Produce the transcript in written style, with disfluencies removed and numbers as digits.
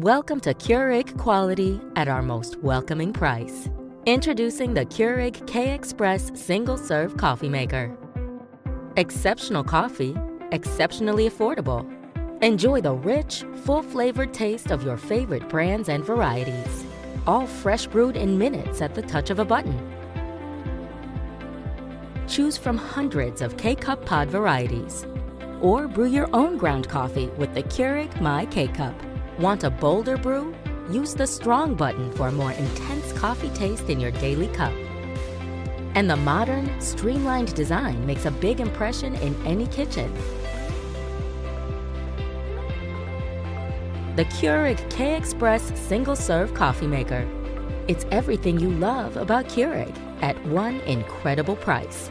Welcome to Keurig quality at our most welcoming price. Introducing the Keurig K-Express single-serve coffee maker. Exceptional coffee, exceptionally affordable. Enjoy the rich, full-flavored taste of your favorite brands and varieties. All fresh brewed in minutes at the touch of a button. Choose from hundreds of K-Cup pod varieties. Or brew your own ground coffee with the Keurig My K-Cup. Want a bolder brew? Use the strong button for a more intense coffee taste in your daily cup. And the modern, streamlined design makes a big impression in any kitchen. The Keurig K-Express single-serve coffee maker. It's everything you love about Keurig at one incredible price.